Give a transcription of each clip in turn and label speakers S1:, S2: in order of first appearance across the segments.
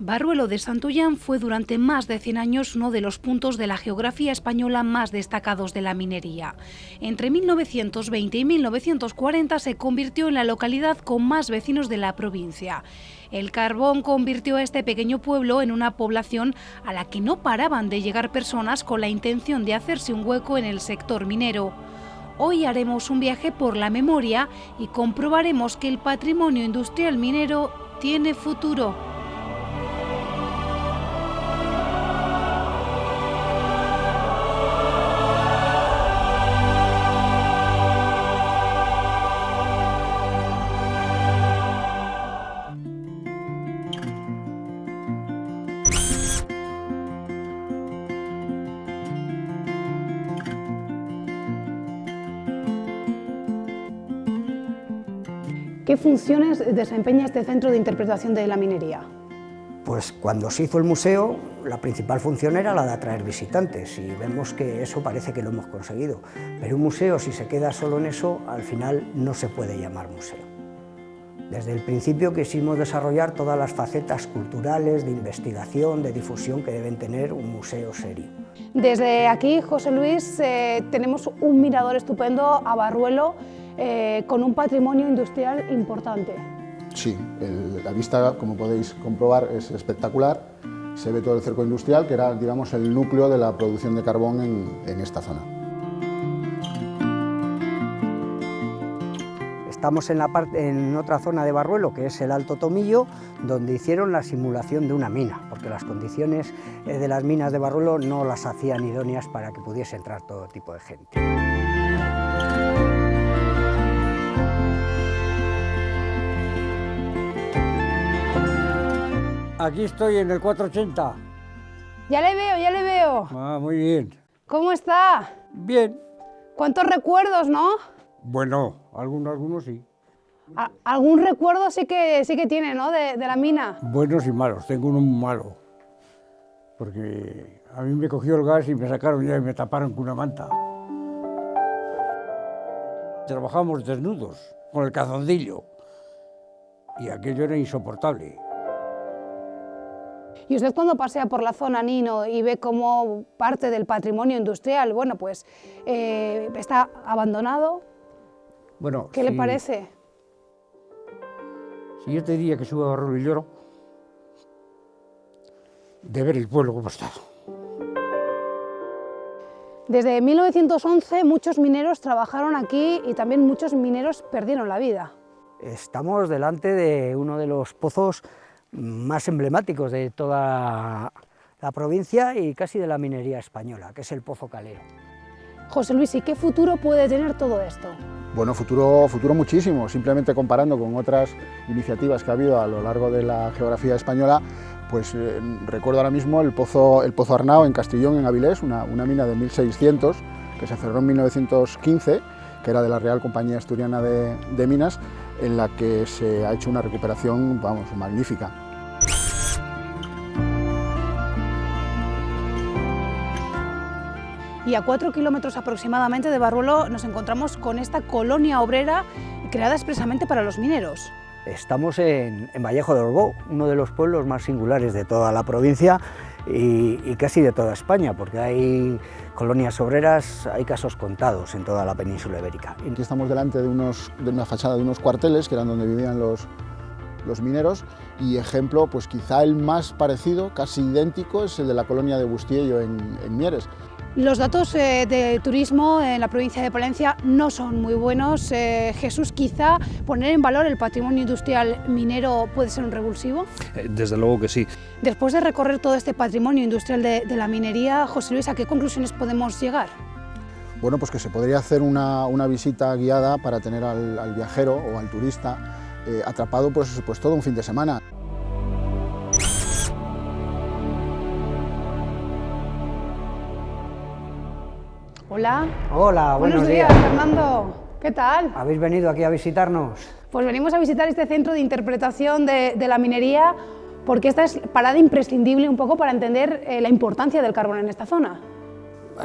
S1: Barruelo de Santullán fue durante más de 100 años uno de los puntos de la geografía española más destacados de la minería. Entre 1920 y 1940 se convirtió en la localidad con más vecinos de la provincia. El carbón convirtió a este pequeño pueblo en una población a la que no paraban de llegar personas con la intención de hacerse un hueco en el sector minero. Hoy haremos un viaje por la memoria y comprobaremos que el patrimonio industrial minero tiene futuro. ¿Qué funciones desempeña este centro de interpretación de la minería?
S2: Pues cuando se hizo el museo, la principal función era la de atraer visitantes y vemos que eso parece que lo hemos conseguido. Pero un museo, si se queda solo en eso, al final no se puede llamar museo. Desde el principio quisimos desarrollar todas las facetas culturales, de investigación, de difusión que deben tener un museo serio.
S1: Desde aquí, José Luis, tenemos un mirador estupendo a Barruelo, con un patrimonio industrial importante.
S3: Sí, la vista, como podéis comprobar, es espectacular. Se ve todo el cerco industrial, que era, digamos, el núcleo de la producción de carbón en esta zona.
S2: Estamos en otra zona de Barruelo, que es el Alto Tomillo, donde hicieron la simulación de una mina, porque las condiciones de las minas de Barruelo no las hacían idóneas para que pudiese entrar todo tipo de gente.
S4: Aquí estoy en el 480.
S1: Ya le veo, ya le veo.
S4: Ah, muy bien.
S1: ¿Cómo está?
S4: Bien.
S1: ¿Cuántos recuerdos, no?
S4: Bueno, algunos sí.
S1: Algún recuerdo sí que tiene, ¿no? De la mina.
S4: Buenos y malos. Tengo uno muy malo. Porque a mí me cogió el gas y me sacaron ya y me taparon con una manta. Trabajamos desnudos, con el calzoncillo. Y aquello era insoportable.
S1: Y usted cuando pasea por la zona Nino y ve cómo parte del patrimonio industrial, bueno, pues está abandonado,
S4: Bueno,
S1: ¿qué le parece?
S4: Si yo te diría que subo a Barruelo y lloro, de ver el pueblo como está.
S1: Desde 1911 muchos mineros trabajaron aquí y también muchos mineros perdieron la vida.
S2: Estamos delante de uno de los pozos más emblemáticos de toda la provincia y casi de la minería española, que es el Pozo Calero.
S1: José Luis, ¿y qué futuro puede tener todo esto?
S3: Bueno, futuro muchísimo. Simplemente comparando con otras iniciativas que ha habido a lo largo de la geografía española, pues recuerdo ahora mismo el Pozo Arnao en Castellón, en Avilés, una mina de 1600 que se cerró en 1915, que era de la Real Compañía Asturiana de Minas, en la que se ha hecho una recuperación, vamos, magnífica.
S1: Y a 4 kilómetros aproximadamente de Barruelo nos encontramos con esta colonia obrera creada expresamente para los mineros.
S2: Estamos en Vallejo de Orbó, uno de los pueblos más singulares de toda la provincia y casi de toda España, porque hay colonias obreras, hay casos contados en toda la península ibérica.
S3: Aquí estamos delante de una fachada de unos cuarteles, que eran donde vivían los mineros, y ejemplo, pues quizá el más parecido, casi idéntico, es el de la colonia de Bustiello en Mieres.
S1: Los datos de turismo en la provincia de Palencia no son muy buenos. Jesús, quizá poner en valor el patrimonio industrial minero puede ser un revulsivo.
S5: Desde luego que sí.
S1: Después de recorrer todo este patrimonio industrial de la minería, José Luis, ¿a qué conclusiones podemos llegar?
S3: Bueno, pues que se podría hacer una visita guiada para tener al viajero o al turista atrapado pues todo un fin de semana.
S1: Hola.
S2: Hola, buenos días.
S1: Fernando. ¿Qué tal?
S2: ¿Habéis venido aquí a visitarnos?
S1: Pues venimos a visitar este centro de interpretación de la minería porque esta es parada imprescindible un poco para entender la importancia del carbón en esta zona.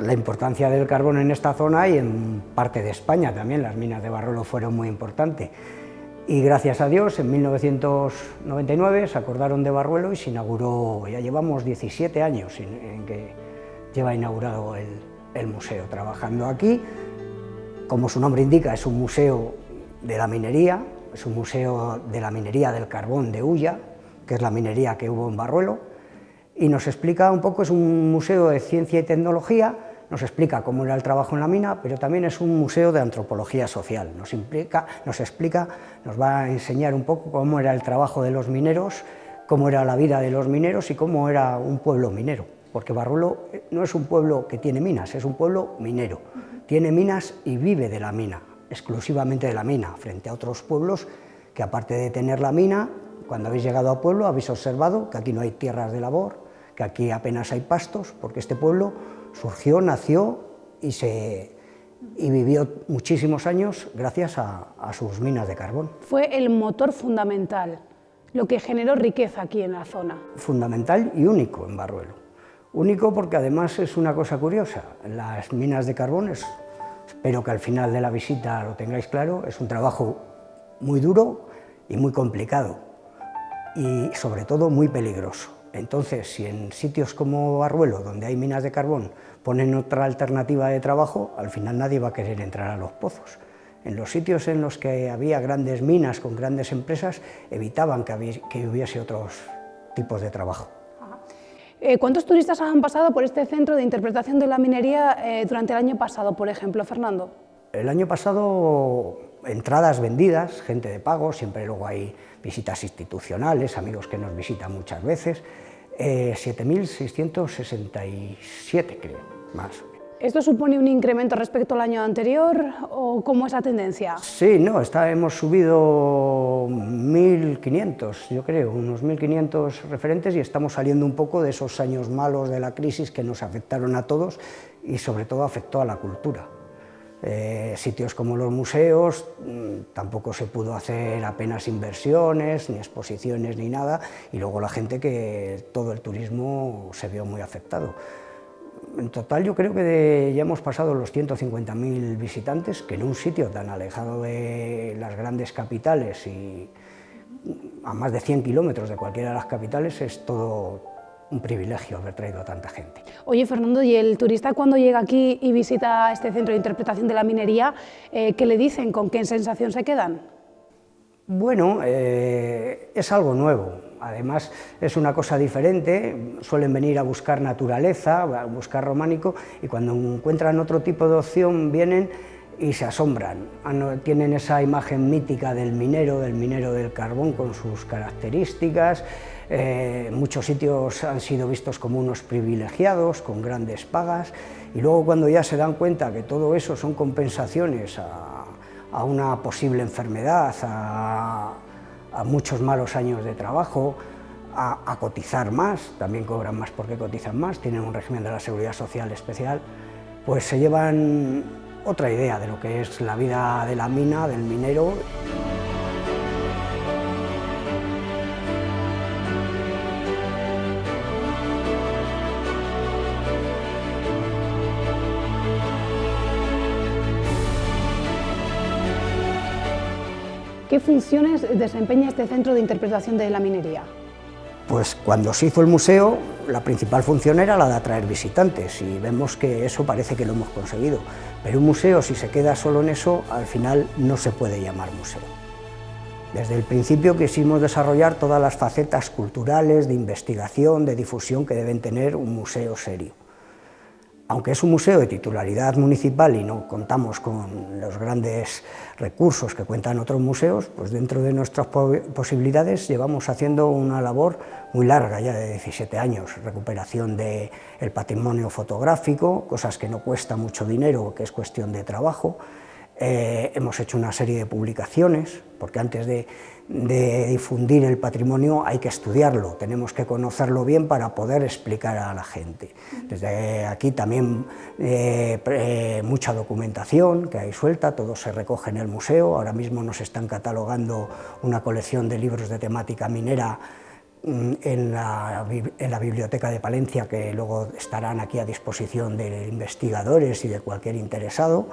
S2: La importancia del carbón en esta zona y en parte de España también, las minas de Barruelo fueron muy importantes. Y gracias a Dios, en 1999 se acordaron de Barruelo y se inauguró, ya llevamos 17 años en que lleva inaugurado el museo, trabajando aquí. Como su nombre indica, es un museo de la minería, es un museo de la minería del carbón de Ulla, que es la minería que hubo en Barruelo, y nos explica un poco, es un museo de ciencia y tecnología, nos explica cómo era el trabajo en la mina, pero también es un museo de antropología social, nos va a enseñar un poco cómo era el trabajo de los mineros, cómo era la vida de los mineros y cómo era un pueblo minero, porque Barruelo no es un pueblo que tiene minas, es un pueblo minero, tiene minas y vive de la mina, exclusivamente de la mina, frente a otros pueblos que aparte de tener la mina, cuando habéis llegado al pueblo habéis observado que aquí no hay tierras de labor, que aquí apenas hay pastos, porque este pueblo surgió, nació y vivió muchísimos años gracias a sus minas de carbón.
S5: Fue el motor fundamental, lo que generó riqueza aquí en la zona.
S2: Fundamental y único en Barruelo. Único porque además es una cosa curiosa, las minas de carbón, espero que al final de la visita lo tengáis claro, es un trabajo muy duro y muy complicado y sobre todo muy peligroso. Entonces, si en sitios como Barruelo, donde hay minas de carbón, ponen otra alternativa de trabajo, al final nadie va a querer entrar a los pozos. En los sitios en los que había grandes minas con grandes empresas, evitaban que hubiese otros tipos de trabajo.
S5: ¿Cuántos turistas han pasado por este centro de interpretación de la minería durante el año pasado, por ejemplo, Fernando?
S2: El año pasado, entradas vendidas, gente de pago, siempre luego hay visitas institucionales, amigos que nos visitan muchas veces, 7.667 creo, más.
S5: ¿Esto supone un incremento respecto al año anterior o cómo es la tendencia?
S2: Sí, no, hemos subido 1.500, yo creo, unos 1.500 referentes y estamos saliendo un poco de esos años malos de la crisis que nos afectaron a todos y sobre todo afectó a la cultura. Sitios como los museos, tampoco se pudo hacer apenas inversiones, ni exposiciones, ni nada, y luego la gente que todo el turismo se vio muy afectado. En total yo creo que ya hemos pasado los 150.000 visitantes, que en un sitio tan alejado de las grandes capitales y a más de 100 kilómetros de cualquiera de las capitales es todo un privilegio haber traído a tanta gente.
S5: Oye, Fernando, ¿y el turista cuando llega aquí y visita este centro de interpretación de la minería, qué le dicen? ¿Con qué sensación se quedan?
S2: Bueno, es algo nuevo, además es una cosa diferente, suelen venir a buscar naturaleza, a buscar románico, y cuando encuentran otro tipo de opción vienen y se asombran, tienen esa imagen mítica del minero del carbón con sus características. Muchos sitios han sido vistos como unos privilegiados, con grandes pagas, y luego cuando ya se dan cuenta que todo eso son compensaciones a una posible enfermedad, a muchos malos años de trabajo, a cotizar más, también cobran más porque cotizan más, tienen un régimen de la Seguridad Social especial, pues se llevan otra idea de lo que es la vida de la mina, del minero.
S5: ¿Qué funciones desempeña este centro de interpretación de la minería?
S2: Pues cuando se hizo el museo, la principal función era la de atraer visitantes y vemos que eso parece que lo hemos conseguido. Pero un museo, si se queda solo en eso, al final no se puede llamar museo. Desde el principio quisimos desarrollar todas las facetas culturales, de investigación, de difusión que deben tener un museo serio. Aunque es un museo de titularidad municipal y no contamos con los grandes recursos que cuentan otros museos, pues dentro de nuestras posibilidades llevamos haciendo una labor muy larga, ya de 17 años, recuperación del patrimonio fotográfico, cosas que no cuesta mucho dinero, que es cuestión de trabajo. Hemos hecho una serie de publicaciones, porque antes de difundir el patrimonio hay que estudiarlo, tenemos que conocerlo bien para poder explicar a la gente. Desde aquí también mucha documentación que hay suelta, todo se recoge en el museo. Ahora mismo nos están catalogando una colección de libros de temática minera en la biblioteca de Palencia, que luego estarán aquí a disposición de investigadores y de cualquier interesado.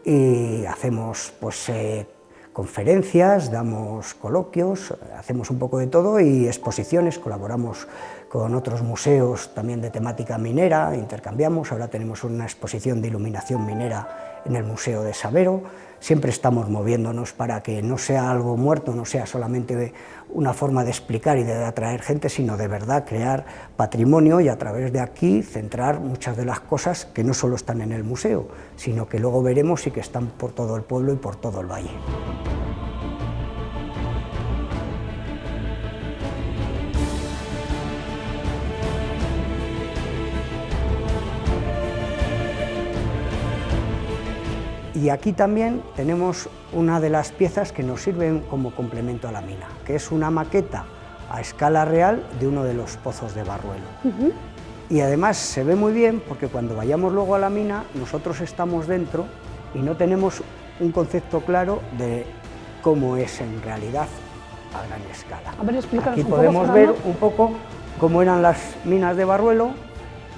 S2: Y hacemos pues conferencias, damos coloquios, hacemos un poco de todo y exposiciones, colaboramos con otros museos también de temática minera, intercambiamos, ahora tenemos una exposición de iluminación minera en el Museo de Sabero, siempre estamos moviéndonos para que no sea algo muerto, no sea solamente una forma de explicar y de atraer gente, sino de verdad crear patrimonio y a través de aquí centrar muchas de las cosas que no solo están en el museo, sino que luego veremos y que están por todo el pueblo y por todo el valle. Y aquí también tenemos una de las piezas que nos sirven como complemento a la mina, que es una maqueta a escala real de uno de los pozos de Barruelo. Y además se ve muy bien porque cuando vayamos luego a la mina nosotros estamos dentro y no tenemos un concepto claro de cómo es en realidad a gran escala.
S5: A ver, explícanos
S2: aquí
S5: un poco,
S2: podemos
S5: Fernando.
S2: ver un poco cómo eran las minas de Barruelo.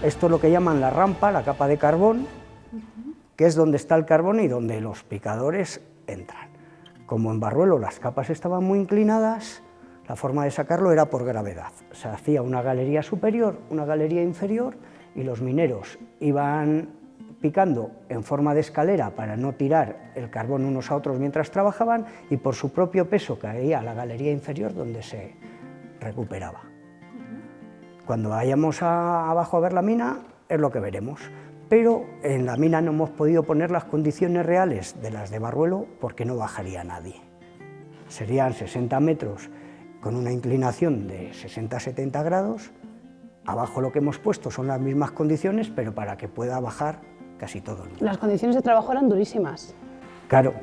S2: Esto es lo que llaman la rampa, la capa de carbón, que es donde está el carbón y donde los picadores entran. Como en Barruelo las capas estaban muy inclinadas, la forma de sacarlo era por gravedad. Se hacía una galería superior, una galería inferior, y los mineros iban picando en forma de escalera para no tirar el carbón unos a otros mientras trabajaban, y por su propio peso caía a la galería inferior donde se recuperaba. Cuando vayamos abajo a ver la mina es lo que veremos. Pero en la mina no hemos podido poner las condiciones reales de las de Barruelo porque no bajaría nadie. Serían 60 metros con una inclinación de 60-70 grados, abajo lo que hemos puesto son las mismas condiciones, pero para que pueda bajar casi todo el mundo.
S5: Las condiciones de trabajo eran durísimas.
S2: Claro,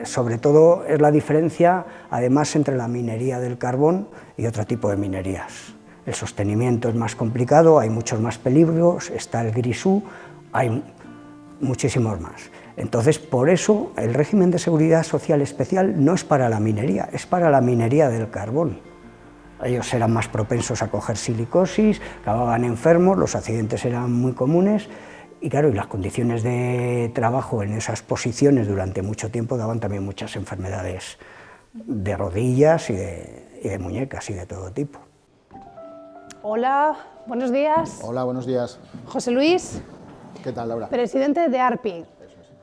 S2: sobre todo es la diferencia además entre la minería del carbón y otro tipo de minerías. El sostenimiento es más complicado, hay muchos más peligros, está el grisú, hay muchísimos más. Entonces, por eso, el régimen de seguridad social especial no es para la minería, es para la minería del carbón. Ellos eran más propensos a coger silicosis, acababan enfermos, los accidentes eran muy comunes y claro, y las condiciones de trabajo en esas posiciones durante mucho tiempo daban también muchas enfermedades de rodillas y de muñecas y de todo tipo.
S5: Hola, buenos días.
S3: Hola, buenos días.
S5: José Luis,
S3: ¿Qué tal, Laura?
S5: presidente de ARPI,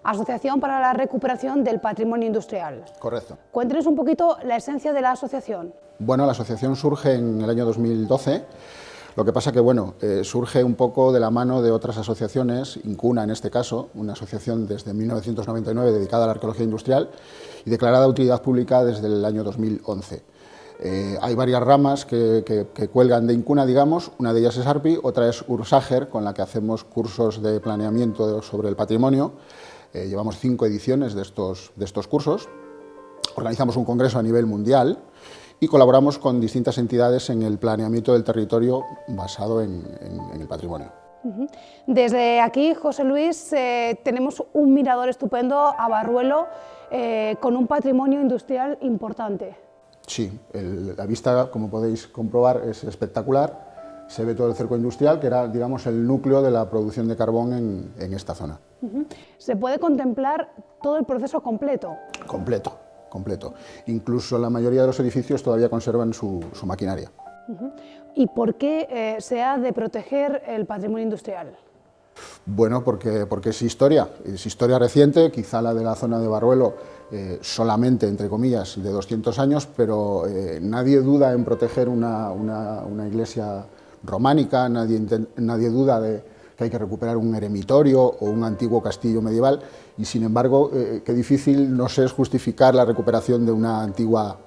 S5: Asociación para la Recuperación del Patrimonio Industrial.
S3: Correcto.
S5: Cuéntenos un poquito la esencia de la asociación.
S3: Bueno, la asociación surge en el año 2012, lo que pasa que, bueno, surge un poco de la mano de otras asociaciones, Incuna en este caso, una asociación desde 1999 dedicada a la arqueología industrial y declarada de utilidad pública desde el año 2011. Hay varias ramas que cuelgan de Incuna, digamos, una de ellas es ARPI, otra es Ursager, con la que hacemos cursos de planeamiento sobre el patrimonio. Llevamos 5 ediciones de estos cursos, organizamos un congreso a nivel mundial y colaboramos con distintas entidades en el planeamiento del territorio basado en el patrimonio.
S5: Desde aquí, José Luis, tenemos un mirador estupendo a Barruelo con un patrimonio industrial importante.
S3: Sí, la vista, como podéis comprobar, es espectacular. Se ve todo el cerco industrial, que era, digamos, el núcleo de la producción de carbón en esta zona.
S5: Se puede contemplar todo el proceso completo.
S3: Completo. Incluso la mayoría de los edificios todavía conservan su maquinaria.
S5: ¿Y por qué se ha de proteger el patrimonio industrial?
S3: Bueno, porque es historia reciente, quizá la de la zona de Barruelo solamente, entre comillas, de 200 años, pero nadie duda en proteger una iglesia románica, nadie duda de que hay que recuperar un eremitorio o un antiguo castillo medieval, y sin embargo, qué difícil nos es justificar la recuperación de una antigua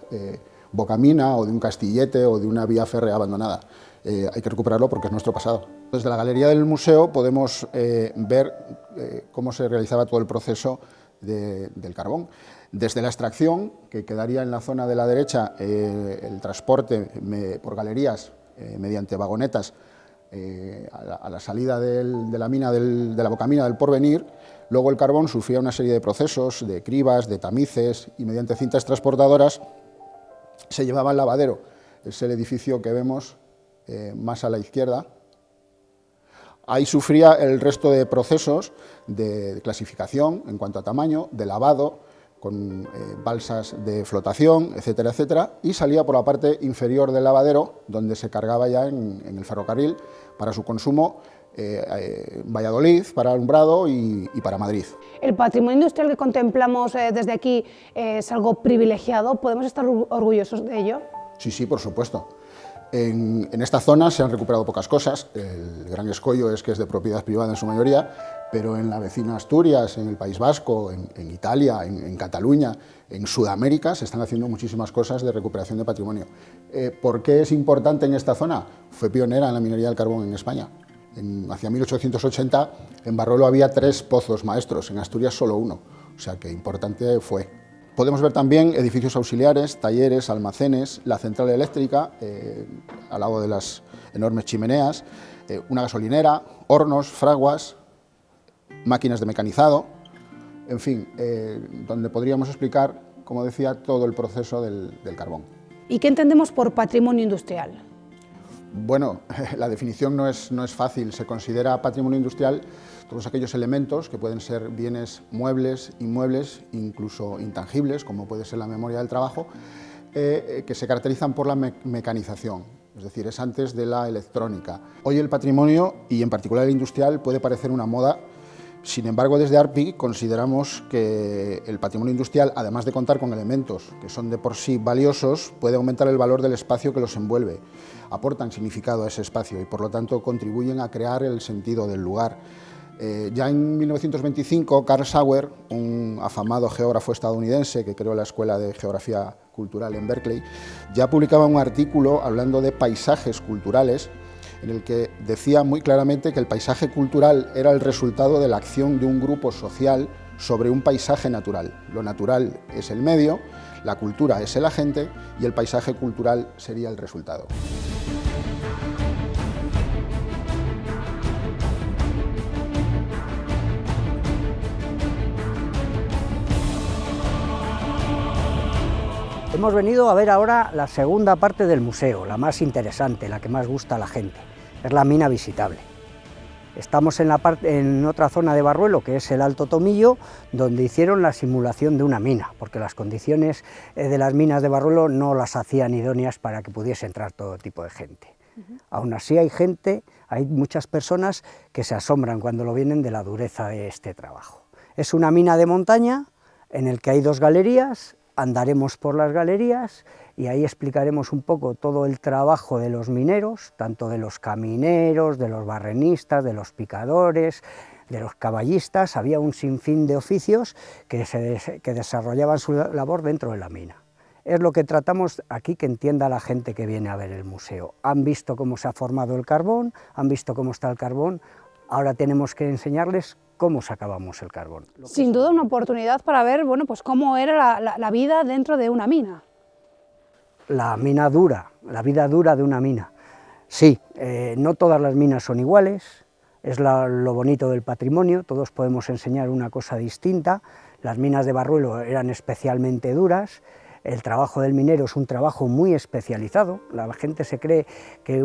S3: bocamina o de un castillete o de una vía férrea abandonada. Hay que recuperarlo porque es nuestro pasado. Desde la galería del museo podemos ver cómo se realizaba todo el proceso del carbón. Desde la extracción, que quedaría en la zona de la derecha, el transporte por galerías mediante vagonetas a la salida de la mina de la bocamina del Porvenir. Luego el carbón sufría una serie de procesos, de cribas, de tamices, y mediante cintas transportadoras se llevaba al lavadero. Es el edificio que vemos más a la izquierda. Ahí sufría el resto de procesos de clasificación en cuanto a tamaño, de lavado, con balsas de flotación, etcétera, etcétera, y salía por la parte inferior del lavadero, donde se cargaba ya en el ferrocarril para su consumo Valladolid, para alumbrado y para Madrid.
S5: El patrimonio industrial que contemplamos desde aquí es algo privilegiado. ¿Podemos estar orgullosos de ello?
S3: Sí, sí, por supuesto. En esta zona se han recuperado pocas cosas. El gran escollo es que es de propiedad privada en su mayoría, pero en la vecina Asturias, en el País Vasco, en Italia, en Cataluña, en Sudamérica, se están haciendo muchísimas cosas de recuperación de patrimonio. ¿Por qué es importante en esta zona? Fue pionera en la minería del carbón en España. Hacia 1880 en Barruelo había 3 pozos maestros, en Asturias solo 1, o sea que importante fue. Podemos ver también edificios auxiliares, talleres, almacenes, la central eléctrica, al lado de las enormes chimeneas, una gasolinera, hornos, fraguas, máquinas de mecanizado, en fin, donde podríamos explicar, como decía, todo el proceso del carbón.
S5: ¿Y qué entendemos por patrimonio industrial?
S3: Bueno, la definición no es fácil. Se considera patrimonio industrial todos aquellos elementos que pueden ser bienes muebles, inmuebles, incluso intangibles, como puede ser la memoria del trabajo, que se caracterizan por la mecanización, es decir, es antes de la electrónica. Hoy el patrimonio, y en particular el industrial, puede parecer una moda. Sin embargo, desde ARPI consideramos que el patrimonio industrial, además de contar con elementos que son de por sí valiosos, puede aumentar el valor del espacio que los envuelve, aportan significado a ese espacio y por lo tanto contribuyen a crear el sentido del lugar. Ya en 1925, Carl Sauer, un afamado geógrafo estadounidense que creó la Escuela de Geografía Cultural en Berkeley, ya publicaba un artículo hablando de paisajes culturales, en el que decía muy claramente que el paisaje cultural era el resultado de la acción de un grupo social sobre un paisaje natural. Lo natural es el medio, la cultura es el agente y el paisaje cultural sería el resultado.
S2: Hemos venido a ver ahora la segunda parte del museo, la más interesante, la que más gusta a la gente. Es la mina visitable. Estamos en otra zona de Barruelo, que es el Alto Tomillo, donde hicieron la simulación de una mina, porque las condiciones de las minas de Barruelo no las hacían idóneas para que pudiese entrar todo tipo de gente. Aún así hay muchas personas que se asombran cuando lo vienen de la dureza de este trabajo. Es una mina de montaña en el que hay 2 galerías. Andaremos por las galerías y ahí explicaremos un poco todo el trabajo de los mineros, tanto de los camineros, de los barrenistas, de los picadores, de los caballistas. Había un sinfín de oficios que desarrollaban su labor dentro de la mina. Es lo que tratamos aquí que entienda la gente que viene a ver el museo. Han visto cómo se ha formado el carbón, han visto cómo está el carbón, ahora tenemos que enseñarles cómo sacábamos el carbón.
S5: Sin duda una oportunidad para ver, bueno, pues cómo era la vida dentro de una mina.
S2: La mina dura, la vida dura de una mina. Sí, no todas las minas son iguales, es lo bonito del patrimonio, todos podemos enseñar una cosa distinta. Las minas de Barruelo eran especialmente duras. El trabajo del minero es un trabajo muy especializado. La gente se cree que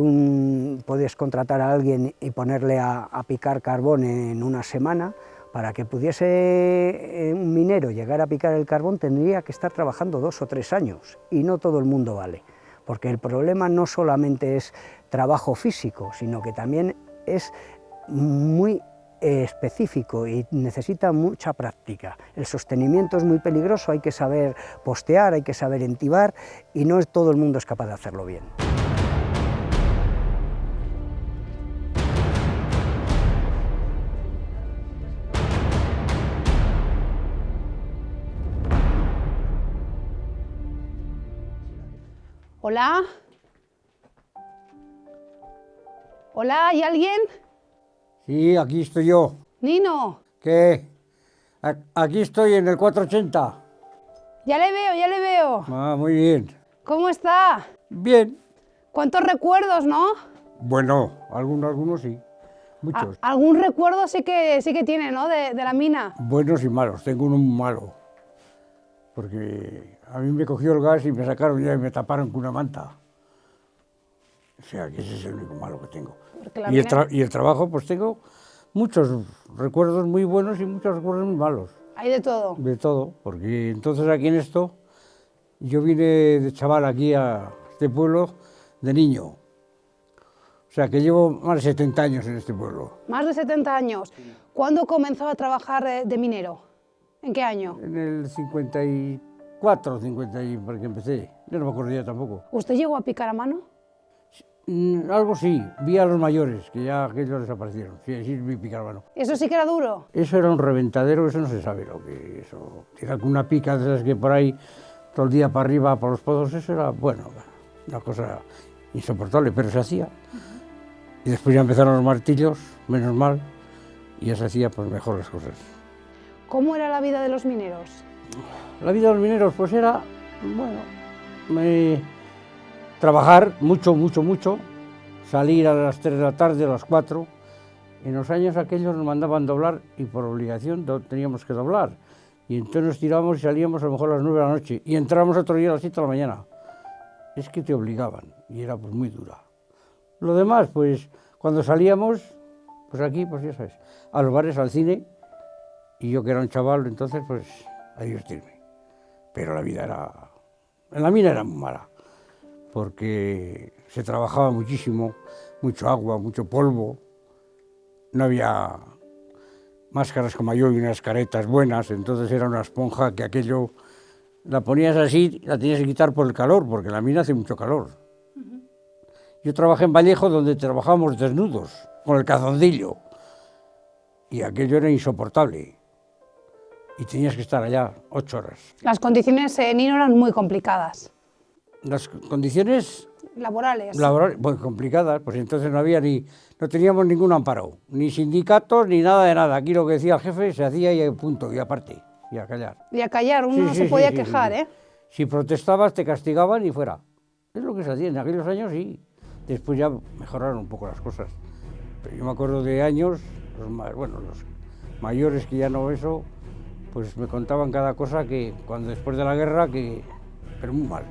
S2: puedes contratar a alguien y ponerle a picar carbón en una semana. Para que pudiese un minero llegar a picar el carbón tendría que estar trabajando 2 o 3 años y no todo el mundo vale, porque el problema no solamente es trabajo físico, sino que también es muy específico y necesita mucha práctica. El sostenimiento es muy peligroso, hay que saber postear, hay que saber entibar y no todo el mundo es capaz de hacerlo bien.
S5: Hola. Hola, ¿hay alguien?
S4: Sí, aquí estoy yo.
S5: Nino.
S4: ¿Qué? Aquí estoy en el 480.
S5: Ya le veo, ya le veo.
S4: Ah, muy bien.
S5: ¿Cómo está?
S4: Bien.
S5: ¿Cuántos recuerdos, no?
S4: Bueno, algunos sí. Muchos.
S5: Algún recuerdo sí que tiene, ¿no? De la mina.
S4: Buenos y malos. Tengo uno malo. Porque a mí me cogió el gas y me sacaron ya y me taparon con una manta. O sea, que ese es el único malo que tengo. Y el trabajo, pues tengo muchos recuerdos muy buenos y muchos recuerdos muy malos.
S5: Hay de todo.
S4: De todo, porque entonces aquí en esto, yo vine de chaval aquí a este pueblo de niño. O sea, que llevo más de 70 años en este pueblo.
S5: Más de 70 años. ¿Cuándo comenzó a trabajar de minero? ¿En qué año?
S4: En el 54, 50, porque empecé. Yo no me acuerdo ya tampoco.
S5: ¿Usted llegó a picar a mano?
S4: Algo sí, vi a los mayores, que ya aquellos desaparecieron. Sí, sí, vi picar mano.
S5: ¿Eso sí que era duro?
S4: Eso era un reventadero, eso no se sabe lo que eso. Tirar con una pica de esas que por ahí todo el día para arriba, por los pozos, eso era, bueno, una cosa insoportable, pero se hacía. Y después ya empezaron los martillos, menos mal, y ya se hacía pues mejor las cosas.
S5: ¿Cómo era la vida de los mineros?
S4: La vida de los mineros pues era, bueno, trabajar mucho, salir a las 3 de la tarde, a las 4. En los años aquellos nos mandaban doblar y por obligación teníamos que doblar. Y entonces nos tirábamos y salíamos a lo mejor a las 9 de la noche y entrábamos otro día a las 7 de la mañana. Es que te obligaban y era pues muy dura. Lo demás, pues cuando salíamos, pues aquí, pues ya sabes, a los bares, al cine, y yo que era un chaval, entonces pues a divertirme. Pero la vida era, en la mina era muy mala, porque se trabajaba muchísimo, mucho agua, mucho polvo, no había máscaras como yo y unas caretas buenas, entonces era una esponja que aquello la ponías así, la tenías que quitar por el calor, porque en la mina hace mucho calor. Yo trabajé en Vallejo, donde trabajábamos desnudos, con el calzoncillo, y aquello era insoportable, y tenías que estar allá 8 horas.
S5: Las condiciones en Nino eran muy complicadas.
S4: Las condiciones
S5: Laborales.
S4: Bueno, complicadas, pues entonces no teníamos ningún amparo, ni sindicatos, ni nada de nada. Aquí lo que decía el jefe se hacía y punto, y aparte, y a callar.
S5: Y a callar, uno se podía quejar, ¿eh?
S4: Si protestabas te castigaban y fuera. Es lo que se hacía en aquellos años, sí. Después ya mejoraron un poco las cosas. Pero yo me acuerdo de años, los mayores que ya no eso, pues me contaban cada cosa que cuando después de la guerra, pero muy mal.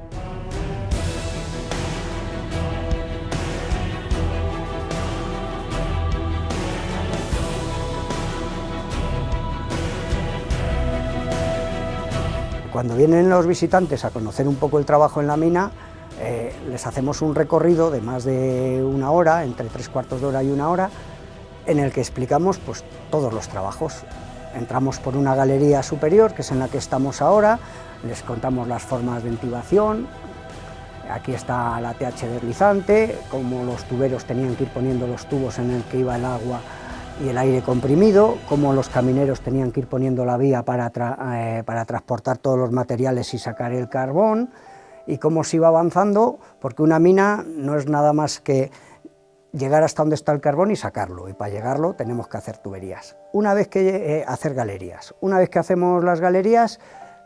S2: Cuando vienen los visitantes a conocer un poco el trabajo en la mina, les hacemos un recorrido de más de 1 hora, entre 3/4 de hora y 1 hora, en el que explicamos pues, todos los trabajos. Entramos por una galería superior, que es en la que estamos ahora, les contamos las formas de intubación, aquí está la TH deslizante, cómo los tuberos tenían que ir poniendo los tubos en el que iba el agua y el aire comprimido, cómo los camineros tenían que ir poniendo la vía para transportar todos los materiales y sacar el carbón, y cómo se iba avanzando, porque una mina no es nada más que llegar hasta donde está el carbón y sacarlo, y para llegarlo tenemos que hacer tuberías. Una vez que hacer galerías. Una vez que hacemos las galerías,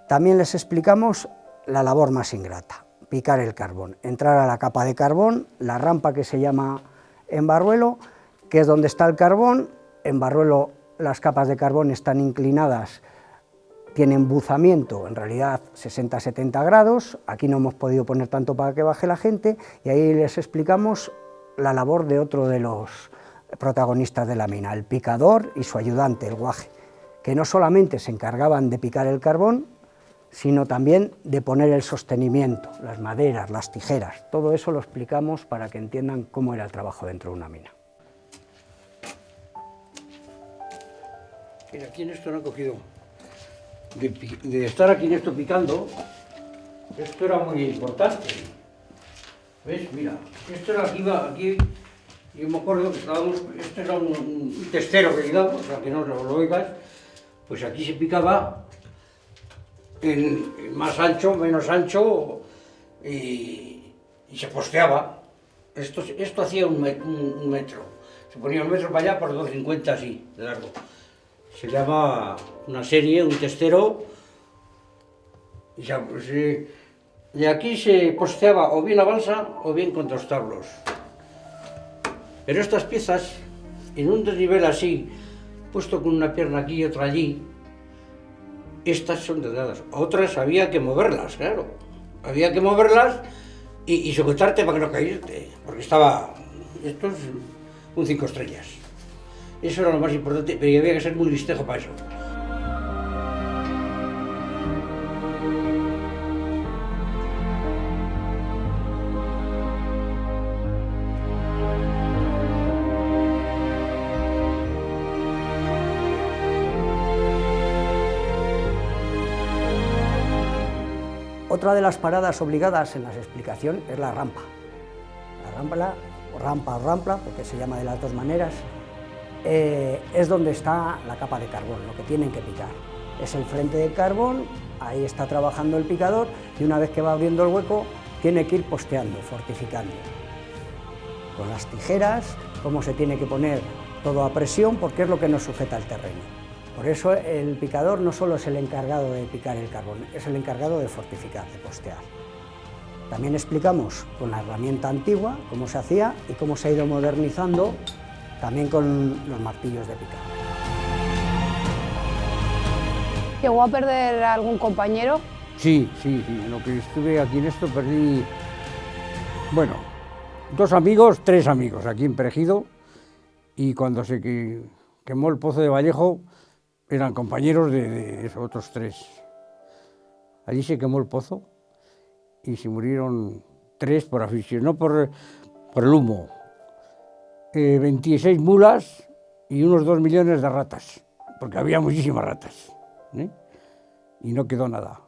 S2: también les explicamos la labor más ingrata, picar el carbón, entrar a la capa de carbón, la rampa que se llama embarruelo, que es donde está el carbón. En Barruelo las capas de carbón están inclinadas, tienen buzamiento, en realidad 60-70 grados, aquí no hemos podido poner tanto para que baje la gente, y ahí les explicamos la labor de otro de los protagonistas de la mina, el picador y su ayudante, el guaje, que no solamente se encargaban de picar el carbón, sino también de poner el sostenimiento, las maderas, las tijeras, todo eso lo explicamos para que entiendan cómo era el trabajo dentro de una mina.
S4: Mira, aquí en esto no he cogido, de estar aquí en esto picando, esto era muy importante. ¿Ves? Mira, esto era aquí, yo me acuerdo que estábamos, esto era un testero que digamos, para que no lo oigas, pues aquí se picaba en más ancho, menos ancho, y se posteaba. Esto hacía un metro, se ponía 1 metro para allá por 2,50 así, de largo. Se llama una serie, un testero, y ya, pues, de aquí se posteaba o bien a balsa o bien con 2 tablos. Pero estas piezas, en un desnivel así, puesto con una pierna aquí y otra allí, estas son delgadas. Otras había que moverlas, claro. Había que moverlas y sujetarte para que no caerte, porque esto es un 5 estrellas. Eso era lo más importante, pero había que ser muy listejo para eso.
S2: Otra de las paradas obligadas en la explicación es la rampa. La rampa o rampla, porque se llama de las dos maneras, es donde está la capa de carbón, lo que tienen que picar. Es el frente de carbón, ahí está trabajando el picador y una vez que va abriendo el hueco, tiene que ir posteando, fortificando. Con las tijeras, cómo se tiene que poner todo a presión, porque es lo que nos sujeta el terreno. Por eso el picador no solo es el encargado de picar el carbón, es el encargado de fortificar, de postear. También explicamos con la herramienta antigua cómo se hacía y cómo se ha ido modernizando también con los martillos de picar.
S5: ¿Llegó a perder a algún compañero?
S4: Sí, en lo que estuve aquí en esto perdí, bueno, 3 amigos aquí en Perejido, y cuando se quemó el pozo de Vallejo eran compañeros de esos otros 3. Allí se quemó el pozo y se murieron 3 por asfixia, no por el humo. 26 mulas y unos 2 millones de ratas, porque había muchísimas ratas, ¿eh? Y no quedó nada.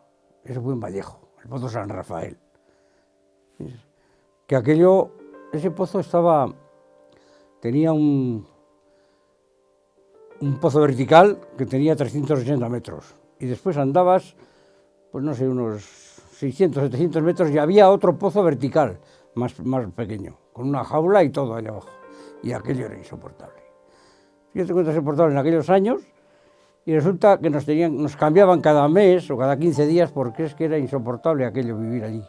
S4: Eso fue en Vallejo, el pozo San Rafael. Que ese pozo tenía un pozo vertical que tenía 380 metros. Y después andabas, pues no sé, unos 600, 700 metros y había otro pozo vertical, más pequeño, con una jaula y todo allá abajo. Y aquello era insoportable. Fíjate cuánto insoportable en aquellos años, y resulta que nos cambiaban cada mes o cada 15 días porque es que era insoportable aquello, vivir allí.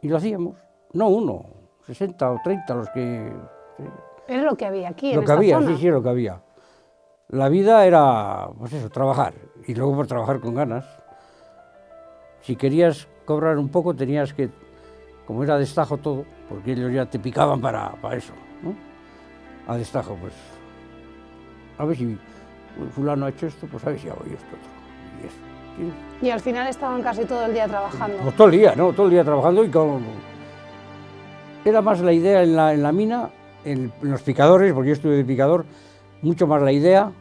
S4: Y lo hacíamos, no uno, 60 o 30 los que...
S5: Era lo que había aquí, en
S4: esta zona. Sí, lo que había. La vida era, pues eso, trabajar, y luego por trabajar con ganas. Si querías cobrar un poco tenías que, como era a destajo todo, porque ellos ya te picaban para eso, ¿no? A destajo, pues, a ver si fulano ha hecho esto, pues a ver si hago yo esto otro, y eso. ¿Sí?
S5: Y al final estaban casi todo el día trabajando.
S4: Pues todo el día, ¿no? Todo el día trabajando y Era más la idea en la mina, en los picadores, porque yo estuve de picador, mucho más la idea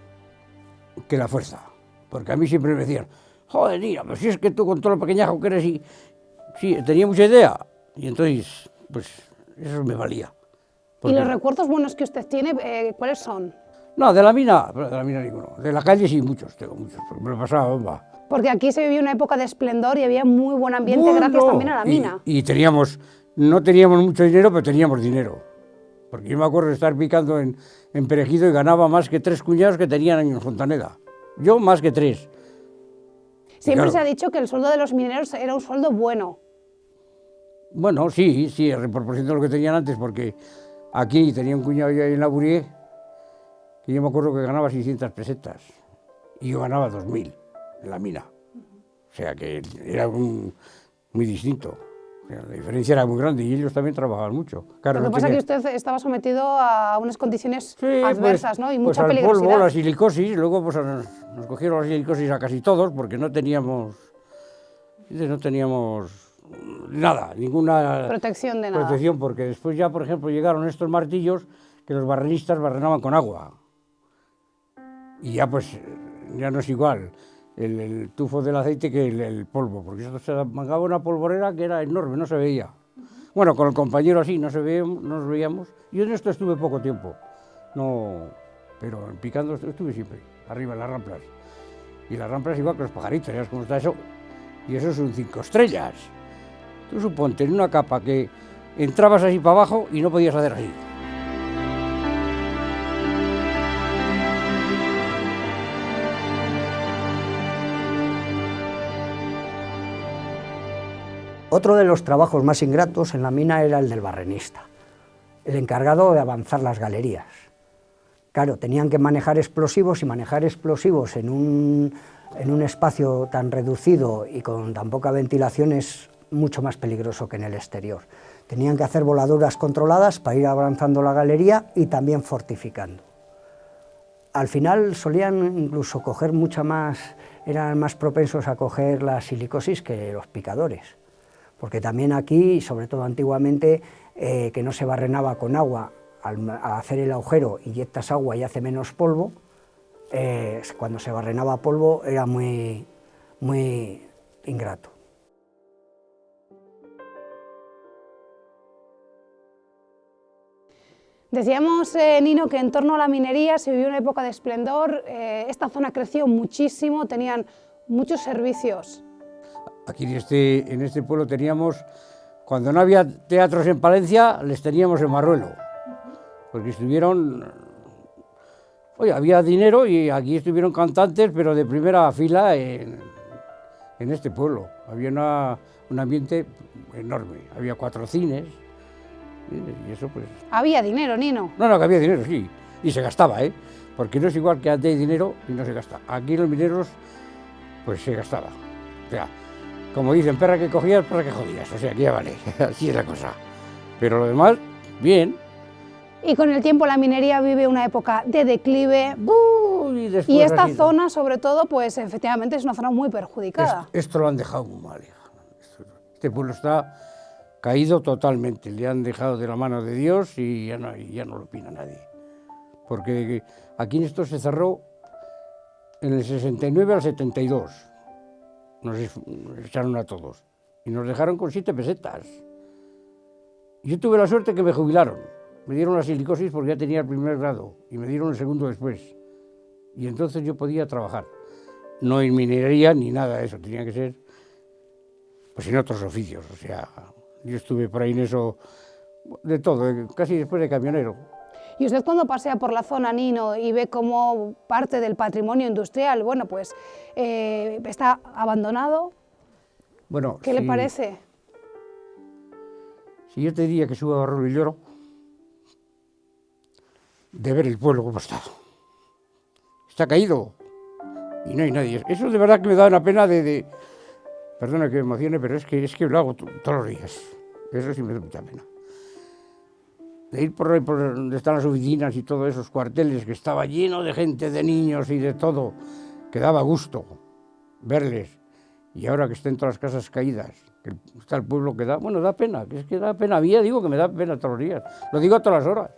S4: que la fuerza. Porque a mí siempre me decían, joder, mira, pues si es que tú con todo lo pequeñajo que eres, y sí, tenía mucha idea. Y entonces, pues, eso me valía.
S5: Porque... ¿Y los recuerdos buenos que usted tiene, cuáles son?
S4: No, de la mina ninguno. De la calle sí, tengo muchos, porque me lo pasaba bomba.
S5: Porque aquí se vivía una época de esplendor y había muy buen ambiente gracias también a la mina.
S4: Y no teníamos mucho dinero, pero teníamos dinero. Porque yo me acuerdo de estar picando en Perejido y ganaba más que 3 cuñados que tenían en Fontaneda. Yo más que 3.
S5: Siempre claro, se ha dicho que el sueldo de los mineros era un sueldo bueno.
S4: Bueno, sí, en proporción de lo que tenían antes, porque aquí tenía un cuñado yo en la Burié, que yo me acuerdo que ganaba 600 pesetas, y yo ganaba 2.000 en la mina. O sea que era muy distinto. O sea, la diferencia era muy grande y ellos también trabajaban mucho. Claro,
S5: lo que pasa es que usted estaba sometido a unas condiciones adversas, ¿no? Y mucha peligrosidad.
S4: Polvo, la silicosis, luego pues, nos cogieron la silicosis a casi todos porque no teníamos nada, ninguna
S5: protección de nada.
S4: Protección, porque después ya, por ejemplo, llegaron estos martillos que los barrenistas barrenaban con agua. Y ya pues, ya no es igual el tufo del aceite que el polvo, porque esto se mangaba una polvorera que era enorme, no se veía. Bueno, con el compañero así, no nos veíamos. Yo en esto estuve poco tiempo, pero picando estuve siempre, arriba en las ramplas. Y las ramplas igual que los pajaritos, ¿sabes cómo está eso? Y eso son 5 estrellas. Tú suponte en una capa que entrabas así para abajo y no podías hacer así.
S2: Otro de los trabajos más ingratos en la mina era el del barrenista, el encargado de avanzar las galerías. Claro, tenían que manejar explosivos, y manejar explosivos en un espacio tan reducido y con tan poca ventilación es mucho más peligroso que en el exterior. Tenían que hacer voladuras controladas para ir avanzando la galería y también fortificando. Al final solían incluso coger mucha más, eran más propensos a coger la silicosis que los picadores, porque también aquí, sobre todo antiguamente, que no se barrenaba con agua, al hacer el agujero inyectas agua y hace menos polvo, cuando se barrenaba polvo era muy ingrato.
S5: Decíamos, Nino, que en torno a la minería se vivió una época de esplendor, esta zona creció muchísimo, tenían muchos servicios.
S4: Aquí en este pueblo teníamos, cuando no había teatros en Palencia, les teníamos en Barruelo, porque estuvieron, oye, había dinero y aquí estuvieron cantantes, pero de primera fila en este pueblo. Había un ambiente enorme, había 4 cines. Y eso pues...
S5: ¿Había dinero, Nino?
S4: No, que había dinero, sí, y se gastaba, porque no es igual que antes hay dinero y no se gasta. Aquí los mineros, pues se gastaba. O sea, como dicen, perra que cogías, perra que jodías, o sea, que ya vale, así es la cosa. Pero lo demás, bien.
S5: Y con el tiempo la minería vive una época de declive,
S4: y
S5: esta zona, sobre todo, pues efectivamente es una zona muy perjudicada.
S4: Esto lo han dejado muy mal, hija. Este pueblo está caído totalmente, le han dejado de la mano de Dios y ya no lo opina nadie. Porque aquí esto se cerró en el 69 al 72, nos echaron a todos y nos dejaron con 7 pesetas. Yo tuve la suerte que me jubilaron, me dieron la silicosis porque ya tenía el 1er grado y me dieron el 2º después. Y entonces yo podía trabajar, no en minería ni nada de eso, tenía que ser pues en otros oficios, o sea... Yo estuve por ahí en eso, de todo, casi después de camionero.
S5: Y usted cuando pasea por la zona, Nino, y ve como parte del patrimonio industrial, bueno, pues está abandonado,
S4: bueno,
S5: ¿qué le parece?
S4: Si yo te diría que subo a Barruelo y lloro, de ver el pueblo como está. Está caído y no hay nadie. Eso de verdad que me da una pena perdona que me emocione, pero es que lo hago todos los días. Eso sí me da mucha pena. De ir por donde están las oficinas y todos esos cuarteles, que estaba lleno de gente, de niños y de todo, que daba gusto verles. Y ahora que estén todas las casas caídas, que está el pueblo que da, bueno, da pena, que es que da pena. A mí ya digo que me da pena todos los días. Lo digo a todas las horas.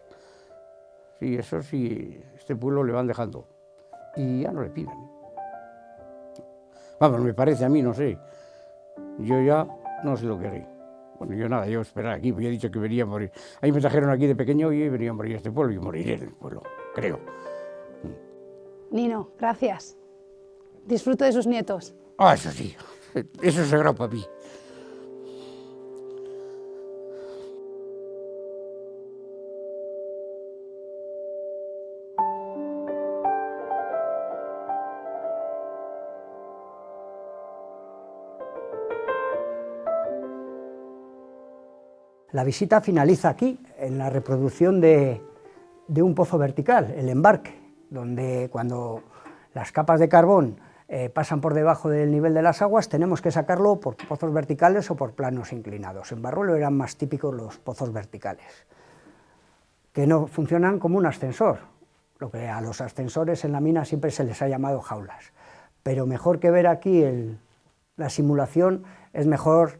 S4: Sí, eso sí, este pueblo le van dejando. Y ya no le pidan. Vamos, me parece a mí, no sé. Yo ya no sé lo que haré. Bueno, yo nada, yo esperar aquí, pues ya he dicho que venía a morir. Ahí me trajeron aquí de pequeño y venía a morir a este pueblo y moriré en el pueblo, creo.
S5: Nino, gracias. Disfrute de sus nietos.
S4: Ah, eso sí, eso es sagrado para mí.
S2: La visita finaliza aquí, en la reproducción de un pozo vertical, el embarque, donde cuando las capas de carbón pasan por debajo del nivel de las aguas, tenemos que sacarlo por pozos verticales o por planos inclinados. En Barruelo eran más típicos los pozos verticales, que no funcionan como un ascensor, lo que a los ascensores en la mina siempre se les ha llamado jaulas. Pero mejor que ver aquí la simulación, es mejor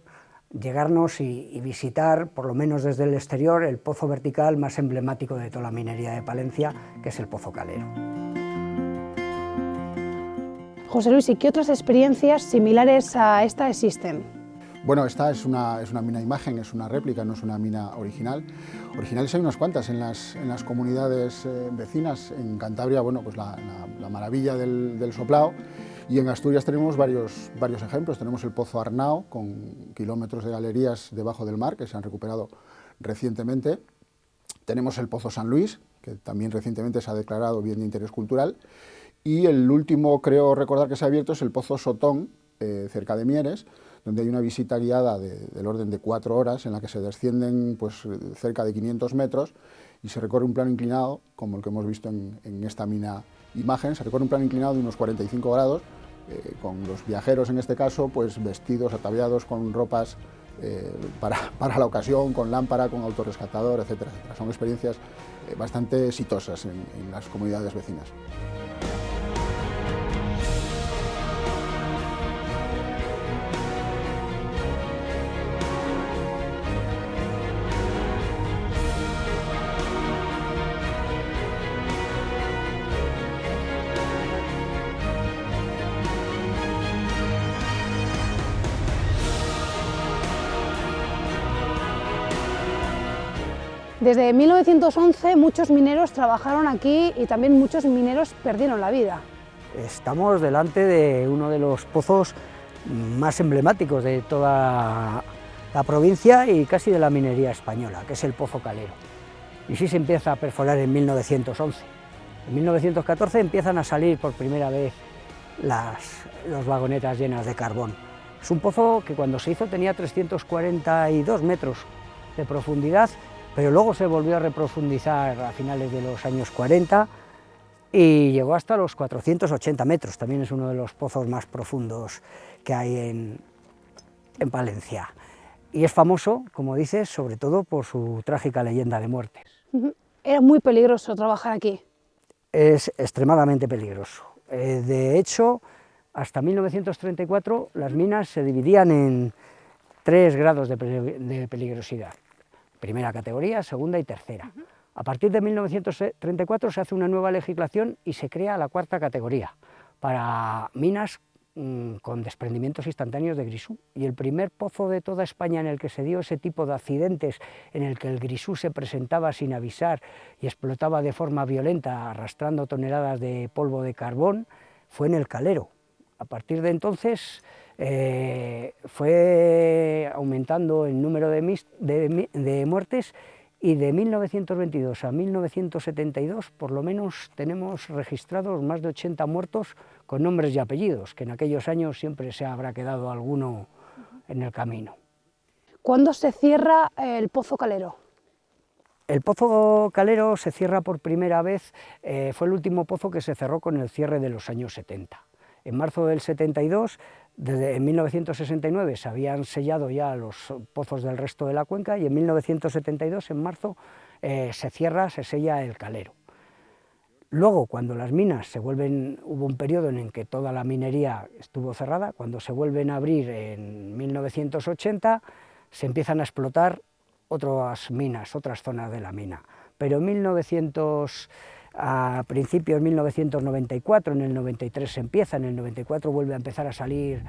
S2: llegarnos y visitar, por lo menos desde el exterior, el pozo vertical más emblemático de toda la minería de Palencia, que es el Pozo Calero.
S5: José Luis, ¿y qué otras experiencias similares a esta existen?
S3: Bueno, esta es una mina imagen, es una réplica, no es una mina original. Originales hay unas cuantas en las comunidades vecinas. En Cantabria, bueno, pues la maravilla del soplao. Y en Asturias tenemos varios ejemplos. Tenemos el Pozo Arnao, con kilómetros de galerías debajo del mar, que se han recuperado recientemente. Tenemos el Pozo San Luis, que también recientemente se ha declarado bien de interés cultural. Y el último, creo recordar que se ha abierto, es el Pozo Sotón, cerca de Mieres, donde hay una visita guiada del orden de 4 horas, en la que se descienden pues, cerca de 500 metros y se recorre un plano inclinado, como el que hemos visto en esta mina imagen. Se recorre un plano inclinado de unos 45 grados, con los viajeros en este caso pues vestidos, ataviados con ropas para la ocasión, con lámpara, con autorrescatador, etcétera, etcétera. Son experiencias bastante exitosas en las comunidades vecinas.
S5: Desde 1911 muchos mineros trabajaron aquí y también muchos mineros perdieron la vida.
S2: Estamos delante de uno de los pozos más emblemáticos de toda la provincia y casi de la minería española, que es el Pozo Calero. Y sí se empieza a perforar en 1911. En 1914 empiezan a salir por primera vez las vagonetas llenas de carbón. Es un pozo que cuando se hizo tenía 342 metros de profundidad, pero luego se volvió a reprofundizar a finales de los años 40 y llegó hasta los 480 metros, también es uno de los pozos más profundos que hay en Palencia. Y es famoso, como dices, sobre todo por su trágica leyenda de muertes.
S5: Era muy peligroso trabajar aquí.
S2: Es extremadamente peligroso. De hecho, hasta 1934 las minas se dividían en 3 grados de peligrosidad. Primera categoría, segunda y tercera. A partir de 1934 se hace una nueva legislación y se crea la 4ª categoría para minas con desprendimientos instantáneos de grisú. Y el primer pozo de toda España en el que se dio ese tipo de accidentes, en el que el grisú se presentaba sin avisar y explotaba de forma violenta, arrastrando toneladas de polvo de carbón, fue en el Calero. A partir de entonces fue aumentando el número de muertes y de 1922 a 1972 por lo menos tenemos registrados más de 80 muertos con nombres y apellidos, que en aquellos años siempre se habrá quedado alguno en el camino.
S5: ¿Cuándo se cierra el Pozo Calero?
S2: El Pozo Calero se cierra por primera vez, fue el último pozo que se cerró con el cierre de los años 70. En marzo del 72, en 1969 se habían sellado ya los pozos del resto de la cuenca y en 1972, en marzo, se sella el Calero. Luego, cuando las minas hubo un periodo en el que toda la minería estuvo cerrada, cuando se vuelven a abrir en 1980, se empiezan a explotar otras minas, otras zonas de la mina. Pero a principios de 1994, en el 93 se empieza, en el 94 vuelve a empezar a salir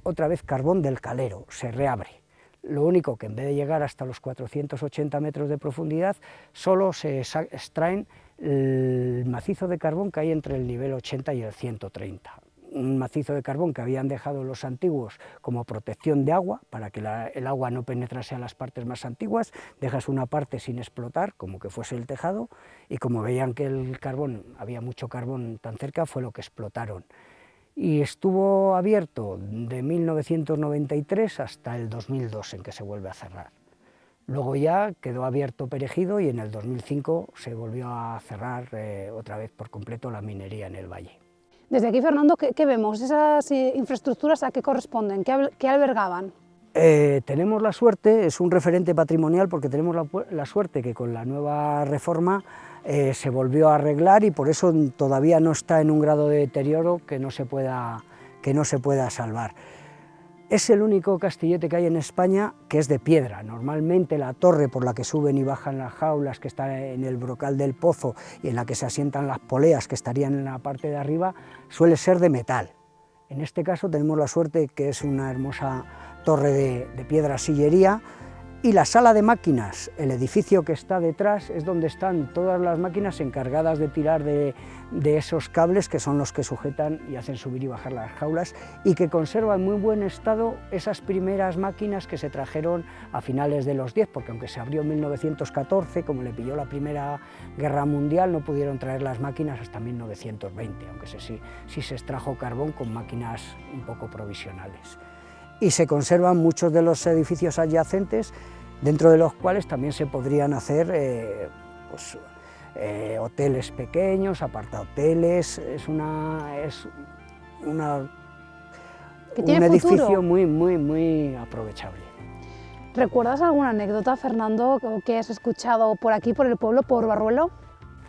S2: otra vez carbón del Calero, se reabre. Lo único que en vez de llegar hasta los 480 metros de profundidad, solo se extraen el macizo de carbón que hay entre el nivel 80 y el 130. Un macizo de carbón que habían dejado los antiguos como protección de agua, para que el agua no penetrase a las partes más antiguas, dejas una parte sin explotar, como que fuese el tejado, y como veían que había mucho carbón tan cerca, fue lo que explotaron. Y estuvo abierto de 1993 hasta el 2002, en que se vuelve a cerrar. Luego ya quedó abierto Perejido y en el 2005 se volvió a cerrar otra vez por completo la minería en el valle.
S5: Desde aquí, Fernando, ¿qué vemos? ¿Esas infraestructuras a qué corresponden? ¿Qué albergaban?
S2: Tenemos la suerte, es un referente patrimonial porque tenemos la suerte que con la nueva reforma se volvió a arreglar y por eso todavía no está en un grado de deterioro que no se pueda salvar. Es el único castillete que hay en España que es de piedra. Normalmente la torre por la que suben y bajan las jaulas, que está en el brocal del pozo y en la que se asientan las poleas, que estarían en la parte de arriba, suele ser de metal. En este caso tenemos la suerte que es una hermosa torre de piedra sillería, y la sala de máquinas, el edificio que está detrás, es donde están todas las máquinas encargadas de tirar de esos cables que son los que sujetan y hacen subir y bajar las jaulas, y que conservan en muy buen estado esas primeras máquinas que se trajeron a finales de los 10, porque aunque se abrió en 1914, como le pilló la Primera Guerra Mundial, no pudieron traer las máquinas hasta 1920, aunque sí se extrajo carbón con máquinas un poco provisionales. Y se conservan muchos de los edificios adyacentes, dentro de los cuales también se podrían hacer hoteles pequeños, apartahoteles. Es un edificio muy aprovechable.
S5: ¿Recuerdas alguna anécdota, Fernando, que has escuchado por aquí, por el pueblo, por Barruelo?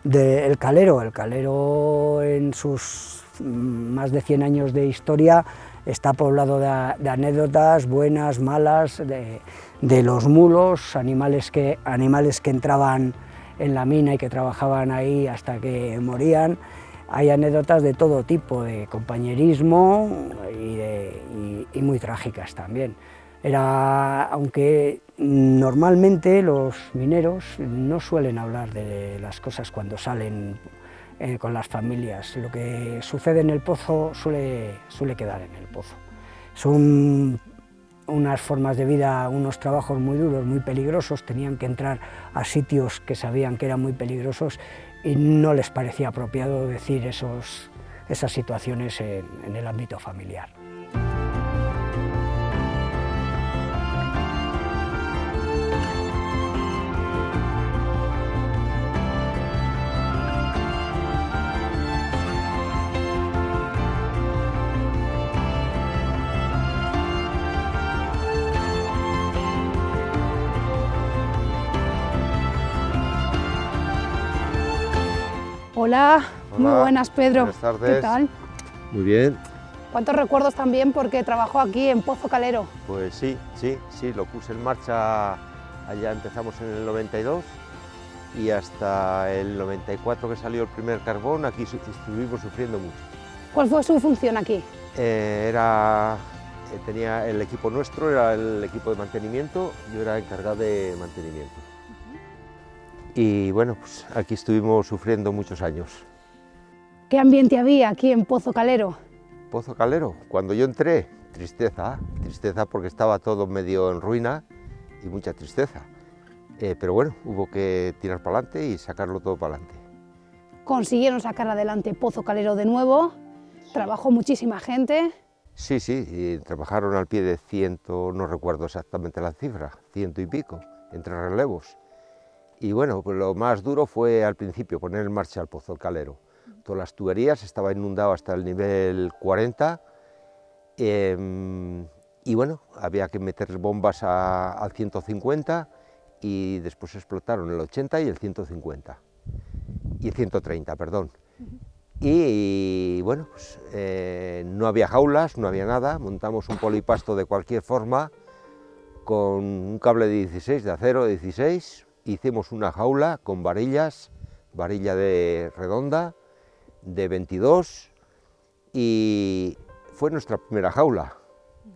S2: El Calero en sus más de 100 años de historia está poblado de anécdotas buenas, malas, de los mulos, animales que entraban en la mina y que trabajaban ahí hasta que morían. Hay anécdotas de todo tipo, de compañerismo y muy trágicas también. Aunque normalmente los mineros no suelen hablar de las cosas cuando salen con las familias. Lo que sucede en el pozo suele quedar en el pozo. Son unas formas de vida, unos trabajos muy duros, muy peligrosos. Tenían que entrar a sitios que sabían que eran muy peligrosos y no les parecía apropiado decir esas situaciones en el ámbito familiar.
S5: Hola, muy buenas, Pedro.
S6: Buenas tardes.
S5: ¿Qué tal?
S6: Muy bien.
S5: ¿Cuántos recuerdos también porque trabajó aquí en Pozo Calero?
S6: Pues sí, lo puse en marcha, allá empezamos en el 92 y hasta el 94 que salió el primer carbón, aquí estuvimos sufriendo mucho.
S5: ¿Cuál fue su función aquí?
S6: Tenía el equipo nuestro, era el equipo de mantenimiento, yo era encargado de mantenimiento. Y bueno, pues aquí estuvimos sufriendo muchos años.
S5: ¿Qué ambiente había aquí en Pozo Calero?
S6: Pozo Calero, cuando yo entré, tristeza porque estaba todo medio en ruina y mucha tristeza. Pero bueno, hubo que tirar para adelante y sacarlo todo para adelante.
S5: Consiguieron sacar adelante Pozo Calero de nuevo, trabajó muchísima gente.
S6: Sí, y trabajaron al pie de 100, no recuerdo exactamente la cifra, 100 y pico, entre relevos. Y bueno, pues lo más duro fue al principio poner en marcha el Pozo Calero. Todas las tuberías, estaba inundado hasta el nivel 40 y bueno, había que meter bombas al 150 y después explotaron el 80 y el 150 y el 130, perdón. Y bueno, pues no había jaulas, no había nada, montamos un polipasto de cualquier forma con un cable de 16, de acero de 16, hicimos una jaula con varillas, varilla de redonda, de 22 y fue nuestra primera jaula,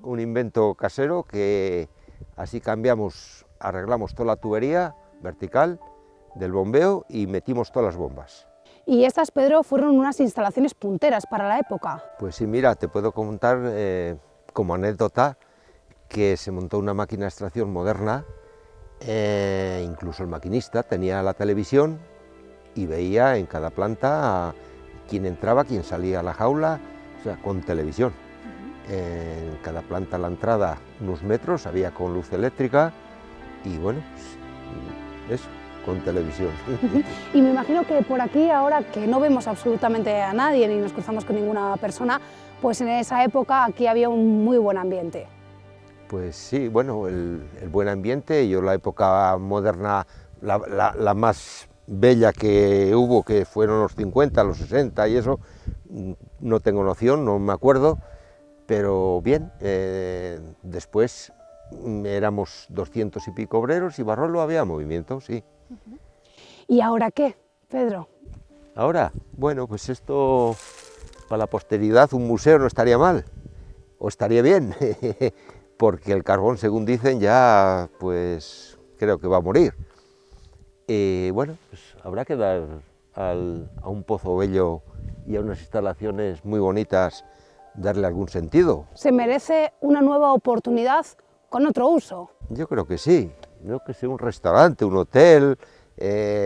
S6: un invento casero que así arreglamos toda la tubería vertical del bombeo y metimos todas las bombas.
S5: Y estas, Pedro, fueron unas instalaciones punteras para la época.
S6: Pues sí, mira, te puedo contar como anécdota que se montó una máquina de extracción moderna, incluso el maquinista tenía la televisión y veía en cada planta quién entraba, quién salía a la jaula, o sea, con televisión. En cada planta a la entrada unos metros, había con luz eléctrica y bueno, pues, eso, con televisión.
S5: Y me imagino que por aquí, ahora que no vemos absolutamente a nadie ni nos cruzamos con ninguna persona, pues en esa época aquí había un muy buen ambiente.
S6: Pues sí, bueno, el buen ambiente, yo la época moderna, la más bella que hubo, que fueron los 50, los 60 y eso, no tengo noción, no me acuerdo, pero bien, después éramos 200 y pico obreros y Barruelo había movimiento, sí.
S5: ¿Y ahora qué, Pedro?
S6: Ahora, bueno, pues esto para la posteridad, un museo no estaría mal, o estaría bien, porque el carbón, según dicen, ya pues creo que va a morir. Bueno, pues habrá que dar a un pozo bello y a unas instalaciones muy bonitas, darle algún sentido.
S5: ¿Se merece una nueva oportunidad con otro uso?
S6: Yo creo que sí, yo que sé, un restaurante, un hotel,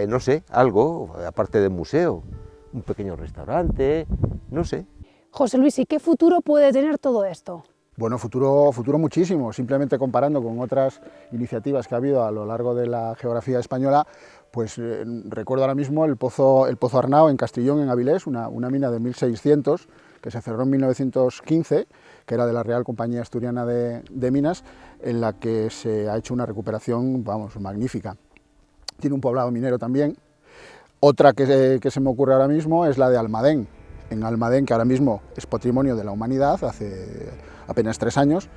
S6: no sé, algo, aparte de museo, un pequeño restaurante, no sé.
S5: José Luis, ¿y qué futuro puede tener todo esto?
S3: Bueno, futuro muchísimo. Simplemente comparando con otras iniciativas que ha habido a lo largo de la geografía española, pues recuerdo ahora mismo el pozo Arnao en Castrillón, en Avilés, una mina de 1600, que se cerró en 1915, que era de la Real Compañía Asturiana de Minas, en la que se ha hecho una recuperación, vamos, magnífica. Tiene un poblado minero también. Otra que se me ocurre ahora mismo es la de Almadén, en Almadén, que ahora mismo es Patrimonio de la Humanidad, hace apenas 3 años.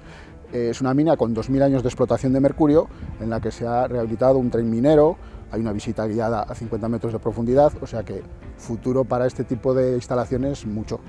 S3: Es una mina con 2000 años de explotación de mercurio, en la que se ha rehabilitado un tren minero, hay una visita guiada a 50 metros de profundidad, o sea que futuro para este tipo de instalaciones mucho.